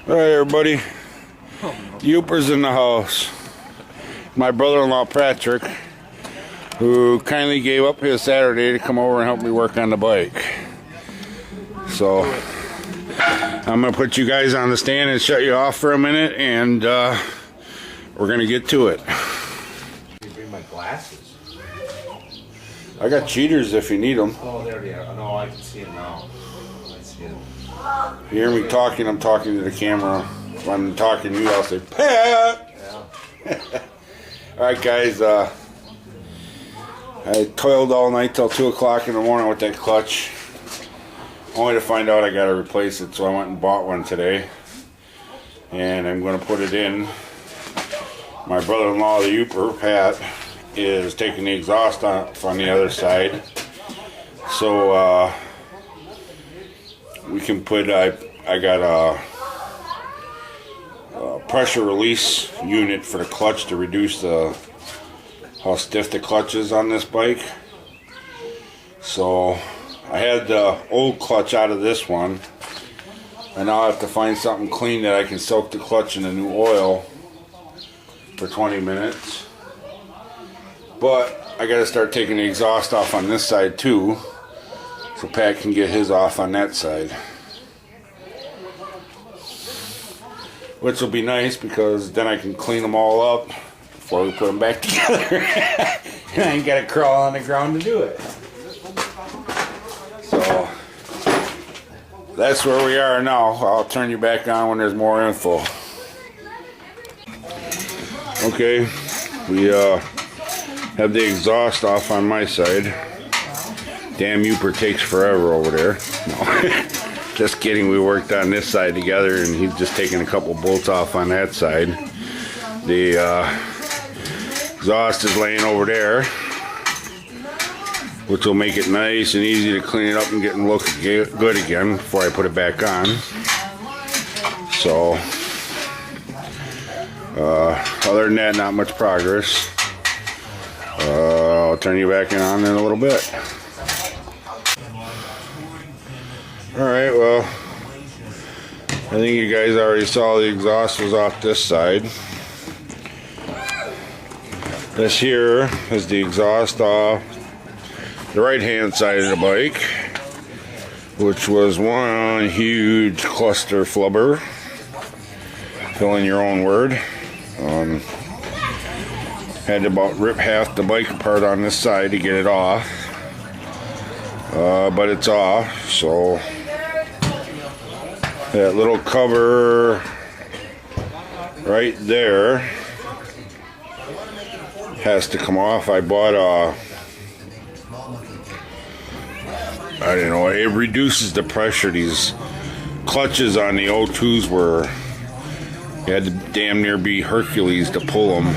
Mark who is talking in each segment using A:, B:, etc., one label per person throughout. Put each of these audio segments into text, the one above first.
A: All right, everybody. Youper's in the house. My brother-in-law, Patrick, who kindly gave up his Saturday to come over and help me work on the bike. So, I'm going to put you guys on the stand and shut you off for a minute, and we're going to get to it.
B: You bring my glasses.
A: I got cheaters if you need them.
B: Oh, there they are. No, I can see them now. I see them.
A: If you hear me talking, I'm talking to the camera. If I'm talking to you, I'll say, Pat!
B: Yeah.
A: Alright, guys. I toiled all night till 2 o'clock in the morning with that clutch. Only to find out I got to replace it, so I went and bought one today. And I'm going to put it in. My brother-in-law, the Youper, Pat, is taking the exhaust off on the other side. So, we can put, I got a pressure release unit for the clutch to reduce how stiff the clutch is on this bike. So I had the old clutch out of this one, and now I have to find something clean that I can soak the clutch in the new oil for 20 minutes. But I got to start taking the exhaust off on this side too, so Pat can get his off on that side. Which will be nice because then I can clean them all up before we put them back together. And I ain't got to crawl on the ground to do it. So that's where we are now. I'll turn you back on when there's more info. Okay, we have the exhaust off on my side. Damn Youper takes forever over there. No. Just kidding, we worked on this side together and he's just taking a couple bolts off on that side. The exhaust is laying over there, which will make it nice and easy to clean it up and get it look good again before I put it back on. So, other than that, not much progress. I'll turn you back on in a little bit. Alright, well, I think you guys already saw the exhaust was off this side. This here is the exhaust off the right hand side of the bike, which was one huge cluster flubber. Fill in your own word. Had to about rip half the bike apart on this side to get it off. But it's off, so that little cover right there has to come off. I bought I don't know, it reduces the pressure. These clutches on the O2s were, you had to damn near be Hercules to pull them.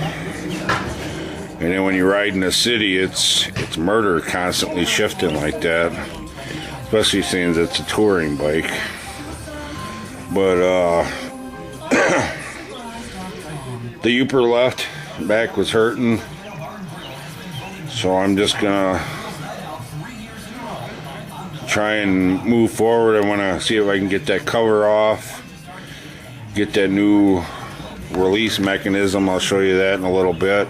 A: And then when you ride in the city, it's murder constantly shifting like that, especially since it's a touring bike. But the Youper left, back was hurting, so I'm just gonna try and move forward. I want to see if I can get that cover off, get that new release mechanism. I'll show you that in a little bit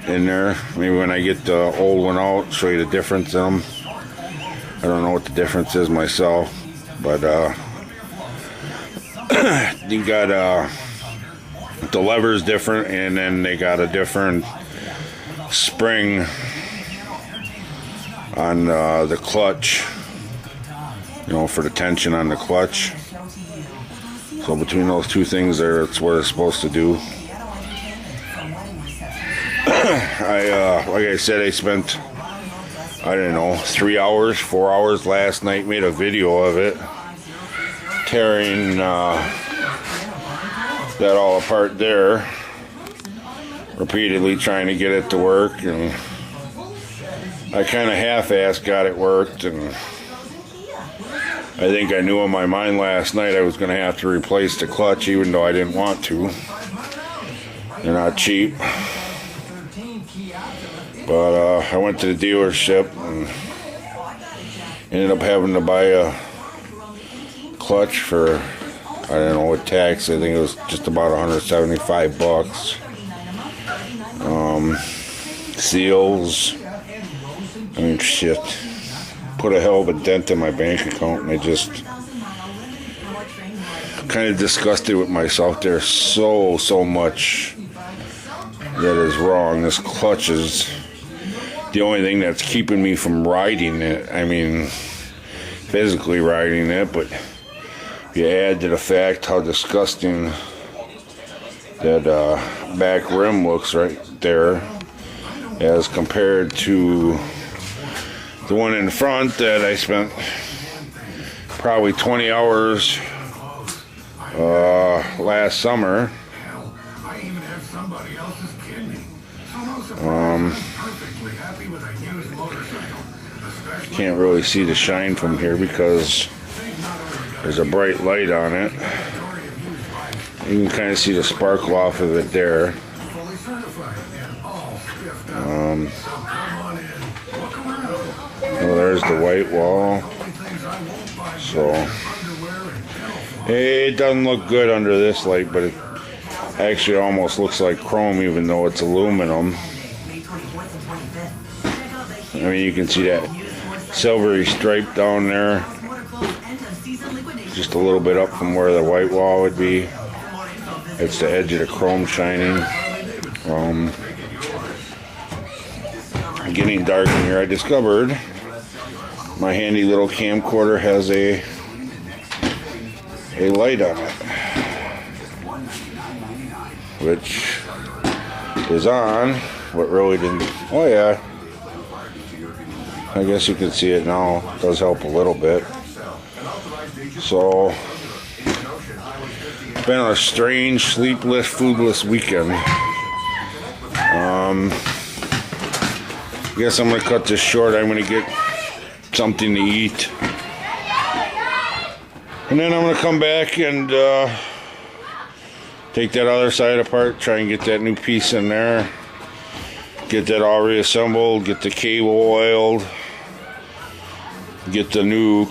A: in there. Maybe when I get the old one out, show you the difference in them. I don't know what the difference is myself, but you got the lever's different, and then they got a different spring on the clutch, you know, for the tension on the clutch. So between those two things there, it's what it's supposed to do. Like I said, I spent, I don't know, 3 hours, 4 hours last night, made a video of it, tearing that all apart there, repeatedly trying to get it to work, and I kind of half-assed got it worked, and I think I knew in my mind last night I was going to have to replace the clutch, even though I didn't want to. They're not cheap. But I went to the dealership and ended up having to buy a clutch for, I don't know what tax. I think it was just about $175. Seals. I mean, shit. Put a hell of a dent in my bank account, and I just kind of disgusted with myself. There's so much that is wrong. This clutch is the only thing that's keeping me from riding it. I mean, physically riding it, but you add to the fact how disgusting that back rim looks right there as compared to the one in front that I spent probably 20 hours last summer. Can't really see the shine from here because there's a bright light on it. You can kind of see the sparkle off of it there. Well, there's the white wall. So it doesn't look good under this light, but it actually almost looks like chrome even though it's aluminum. I mean, you can see that silvery stripe down there, just a little bit up from where the white wall would be. It's the edge of the chrome shining. Getting dark in here. I discovered my handy little camcorder has a light on it, which is on, but really didn't. Oh yeah, I guess you can see it now. It does help a little bit. So, been a strange, sleepless, foodless weekend. I guess I'm gonna cut this short. I'm gonna get something to eat, and then I'm gonna come back and take that other side apart, try and get that new piece in there, get that all reassembled, get the cable oiled, get the new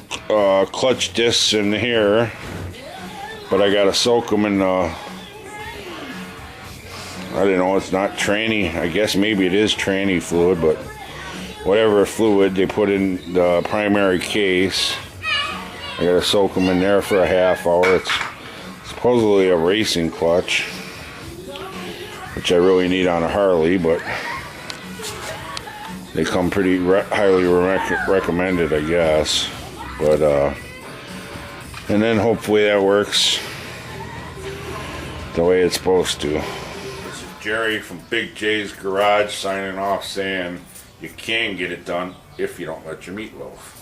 A: clutch discs in here. But I gotta soak them in I don't know, it's not tranny. I guess maybe it is tranny fluid, but whatever fluid they put in the primary case, I gotta soak them in there for a half hour. It's supposedly a racing clutch, which I really need on a Harley, but they come pretty highly recommended, I guess. But and then hopefully that works the way it's supposed to. This is Jerry from Big J's Garage signing off, saying you can get it done if you don't let your meatloaf.